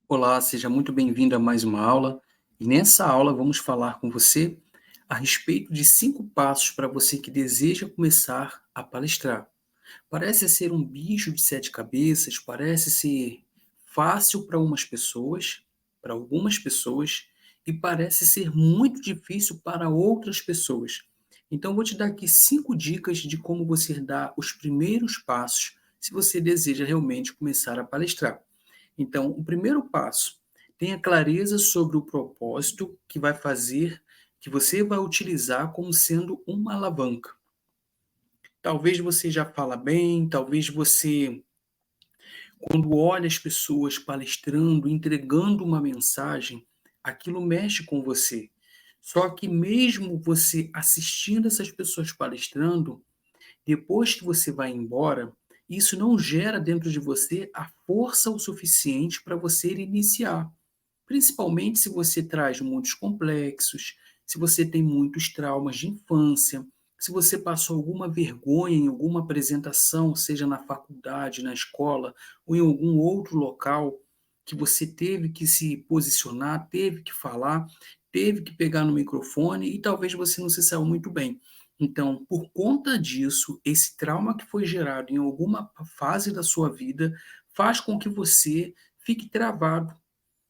Olá, seja muito bem-vindo a mais uma aula. E nessa aula vamos falar com você a respeito de 5 passos para você que deseja começar a palestrar. Parece ser um bicho de 7 cabeças, parece ser fácil para algumas pessoas, e parece ser muito difícil para outras pessoas. Então, vou te dar aqui 5 dicas de como você dar os primeiros passos se você deseja realmente começar a palestrar. Então, o primeiro passo, tenha clareza sobre o propósito que vai fazer, que você vai utilizar como sendo uma alavanca. Talvez você já fala bem, talvez você, quando olha as pessoas palestrando, entregando uma mensagem, aquilo mexe com você. Só que mesmo você assistindo essas pessoas palestrando, depois que você vai embora, isso não gera dentro de você a força o suficiente para você iniciar. Principalmente se você traz muitos complexos, se você tem muitos traumas de infância, se você passou alguma vergonha em alguma apresentação, seja na faculdade, na escola ou em algum outro local, que você teve que se posicionar, teve que falar, teve que pegar no microfone e talvez você não se saiu muito bem. Então, por conta disso, esse trauma que foi gerado em alguma fase da sua vida faz com que você fique travado,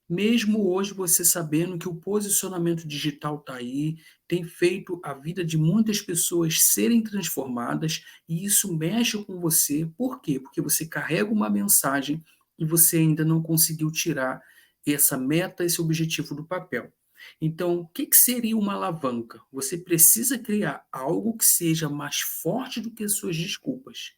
mesmo hoje você sabendo que o posicionamento digital está aí, tem feito a vida de muitas pessoas serem transformadas, e isso mexe com você. Por quê? Porque você carrega uma mensagem e você ainda não conseguiu tirar essa meta, esse objetivo do papel. Então, o que seria uma alavanca? Você precisa criar algo que seja mais forte do que as suas desculpas.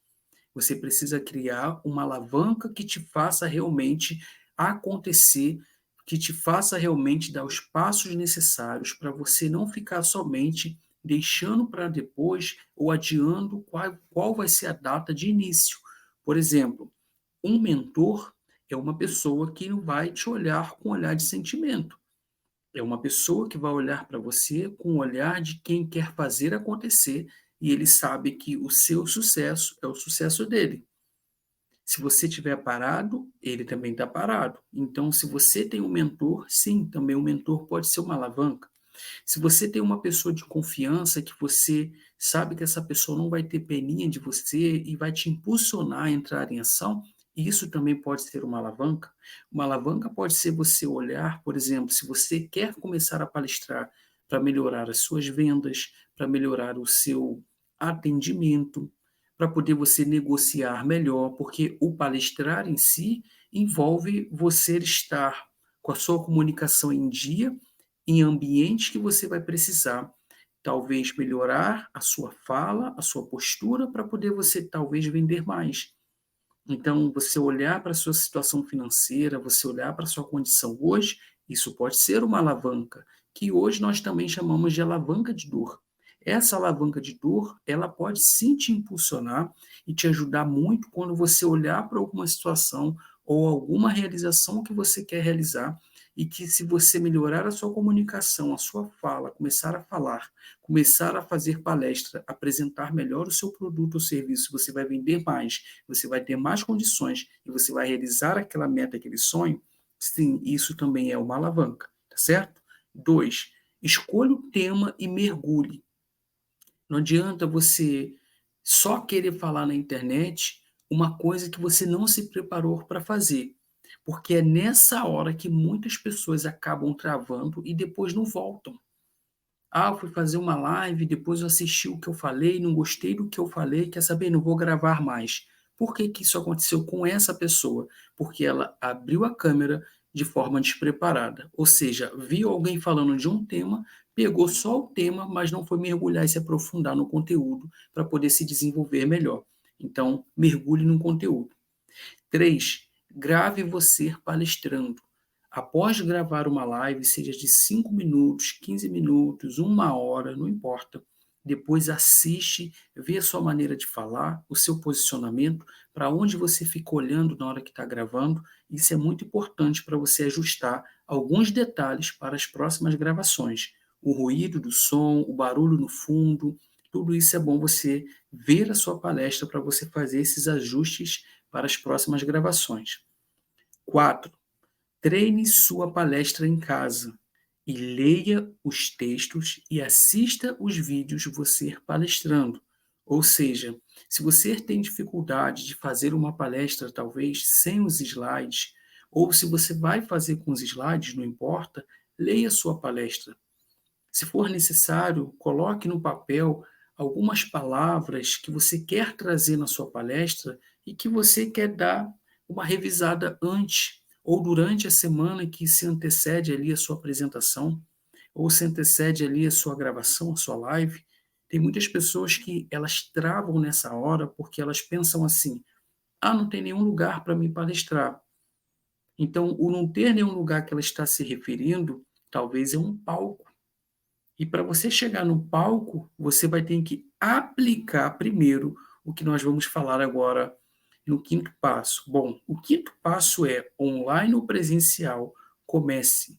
Você precisa criar uma alavanca que te faça realmente acontecer, que te faça realmente dar os passos necessários para você não ficar somente deixando para depois ou adiando qual vai ser a data de início. Por exemplo, um mentor é uma pessoa que não vai te olhar com olhar de sentimento. É uma pessoa que vai olhar para você com o olhar de quem quer fazer acontecer, e ele sabe que o seu sucesso é o sucesso dele. Se você estiver parado, ele também está parado. Então, se você tem um mentor, sim, também o mentor pode ser uma alavanca. Se você tem uma pessoa de confiança que você sabe que essa pessoa não vai ter peninha de você e vai te impulsionar a entrar em ação, isso também pode ser uma alavanca. Uma alavanca pode ser você olhar, por exemplo, se você quer começar a palestrar para melhorar as suas vendas, para melhorar o seu atendimento, para poder você negociar melhor, porque o palestrar em si envolve você estar com a sua comunicação em dia, em ambientes que você vai precisar, talvez melhorar a sua fala, a sua postura, para poder você talvez vender mais. Então, você olhar para a sua situação financeira, você olhar para a sua condição hoje, isso pode ser uma alavanca, que hoje nós também chamamos de alavanca de dor. Essa alavanca de dor, ela pode sim te impulsionar e te ajudar muito quando você olhar para alguma situação ou alguma realização que você quer realizar, e que se você melhorar a sua comunicação, a sua fala, começar a falar, começar a fazer palestra, apresentar melhor o seu produto ou serviço, você vai vender mais, você vai ter mais condições e você vai realizar aquela meta, aquele sonho. Sim, isso também é uma alavanca, tá certo? 2, escolha o tema e mergulhe. Não adianta você só querer falar na internet uma coisa que você não se preparou para fazer, porque é nessa hora que muitas pessoas acabam travando e depois não voltam. Ah, eu fui fazer uma live, depois eu assisti o que eu falei, não gostei do que eu falei, quer saber? Não vou gravar mais. Por que que isso aconteceu com essa pessoa? Porque ela abriu a câmera de forma despreparada. Ou seja, viu alguém falando de um tema, pegou só o tema, mas não foi mergulhar e se aprofundar no conteúdo para poder se desenvolver melhor. Então, mergulhe no conteúdo. 3, grave você palestrando. Após gravar uma live, seja de 5 minutos, 15 minutos, uma hora, não importa. Depois assiste, vê a sua maneira de falar, o seu posicionamento, para onde você fica olhando na hora que está gravando. Isso é muito importante para você ajustar alguns detalhes para as próximas gravações. O ruído do som, o barulho no fundo, tudo isso é bom você ver a sua palestra para você fazer esses ajustes para as próximas gravações. 4, Treine sua palestra em casa e leia os textos e assista os vídeos você palestrando. Ou seja, se você tem dificuldade de fazer uma palestra, talvez sem os slides, ou se você vai fazer com os slides, não importa, leia sua palestra. Se for necessário, coloque no papel algumas palavras que você quer trazer na sua palestra e que você quer dar uma revisada antes ou durante a semana que se antecede ali a sua apresentação ou se antecede ali a sua gravação, a sua live. Tem muitas pessoas que elas travam nessa hora porque elas pensam assim: ah, não tem nenhum lugar para me palestrar. Então, o não ter nenhum lugar que ela está se referindo, talvez é um palco. E para você chegar no palco, você vai ter que aplicar primeiro o que nós vamos falar agora no quinto passo. Bom, o quinto passo é online ou presencial, comece.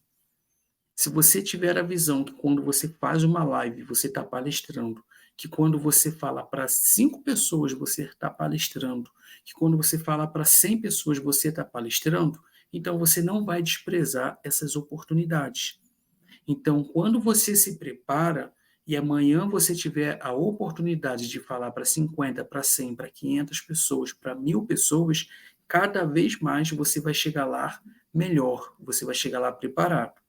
Se você tiver a visão que quando você faz uma live, você está palestrando, que quando você fala para 5 pessoas, você está palestrando, que quando você fala para 100 pessoas, você está palestrando, então você não vai desprezar essas oportunidades. Então, quando você se prepara e amanhã você tiver a oportunidade de falar para 50, para 100, para 500 pessoas, para 1000 pessoas, cada vez mais você vai chegar lá melhor, você vai chegar lá preparado.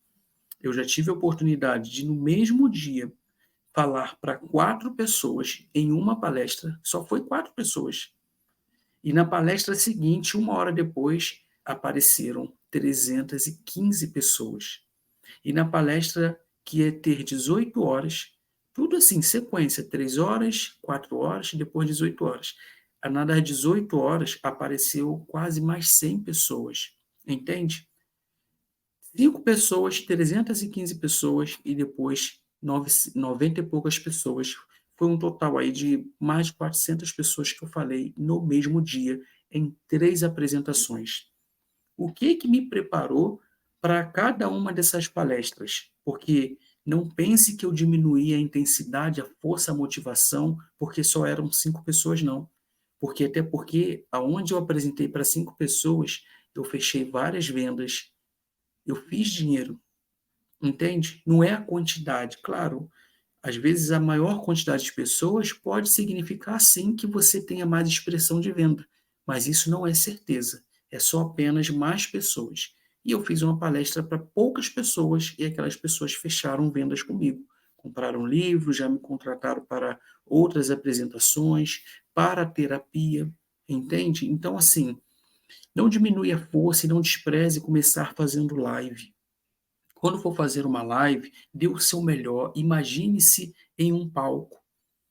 Eu já tive a oportunidade de, no mesmo dia, falar para 4 pessoas em uma palestra, só foi 4 pessoas. E na palestra seguinte, uma hora depois, apareceram 315 pessoas. E na palestra que ia ter 18 horas, tudo assim, sequência, 3 horas, 4 horas, depois 18 horas. Nas 18 horas apareceu quase mais 100 pessoas, entende? 5 pessoas, 315 pessoas e depois 90 e poucas pessoas. Foi um total aí de mais de 400 pessoas que eu falei no mesmo dia, em 3 apresentações. O que que me preparou para cada uma dessas palestras? Porque não pense que eu diminuí a intensidade, a força, a motivação, porque só eram 5 pessoas, não. Porque até porque aonde eu apresentei para 5 pessoas, eu fechei várias vendas, eu fiz dinheiro, entende? Não é a quantidade, claro. Às vezes a maior quantidade de pessoas pode significar sim que você tenha mais expressão de venda, mas isso não é certeza, é só apenas mais pessoas. E eu fiz uma palestra para poucas pessoas e aquelas pessoas fecharam vendas comigo. Compraram livros, já me contrataram para outras apresentações, para terapia, entende? Então, assim, não diminui a força e não despreze começar fazendo live. Quando for fazer uma live, dê o seu melhor, imagine-se em um palco.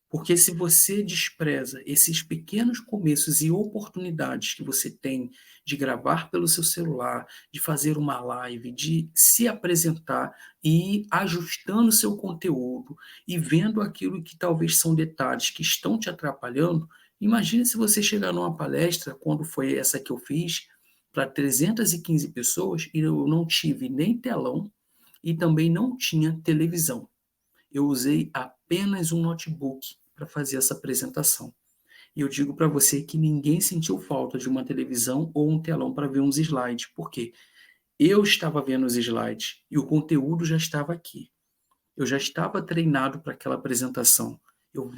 Porque se você despreza esses pequenos começos e oportunidades que você tem de gravar pelo seu celular, de fazer uma live, de se apresentar e ir ajustando o seu conteúdo e vendo aquilo que talvez são detalhes que estão te atrapalhando, imagine se você chegar numa palestra, quando foi essa que eu fiz, para 315 pessoas e eu não tive nem telão e também não tinha televisão. Eu usei apenas um notebook para fazer essa apresentação. E eu digo para você que ninguém sentiu falta de uma televisão ou um telão para ver uns slides, porque eu estava vendo os slides e o conteúdo já estava aqui. Eu já estava treinado para aquela apresentação. Eu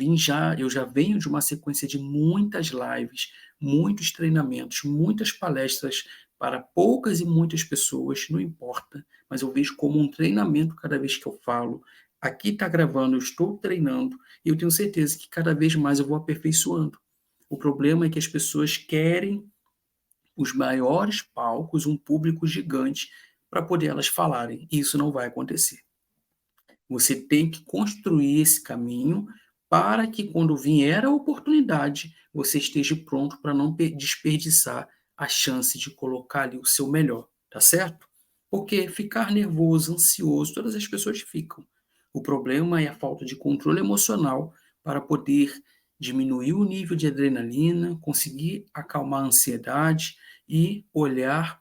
já venho de uma sequência de muitas lives, muitos treinamentos, muitas palestras para poucas e muitas pessoas, não importa, mas eu vejo como um treinamento cada vez que eu falo. Aqui está gravando, eu estou treinando e eu tenho certeza que cada vez mais eu vou aperfeiçoando. O problema é que as pessoas querem os maiores palcos, um público gigante para poder elas falarem, e isso não vai acontecer. Você tem que construir esse caminho para que, quando vier a oportunidade, você esteja pronto para não desperdiçar a chance de colocar ali o seu melhor, tá certo? Porque ficar nervoso, ansioso, todas as pessoas ficam. O problema é a falta de controle emocional para poder diminuir o nível de adrenalina, conseguir acalmar a ansiedade e olhar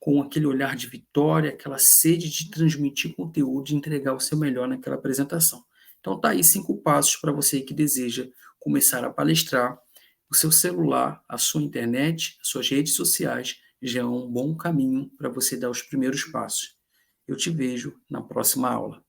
com aquele olhar de vitória, aquela sede de transmitir conteúdo, de entregar o seu melhor naquela apresentação. Então tá aí 5 passos para você que deseja começar a palestrar. O seu celular, a sua internet, as suas redes sociais já é um bom caminho para você dar os primeiros passos. Eu te vejo na próxima aula.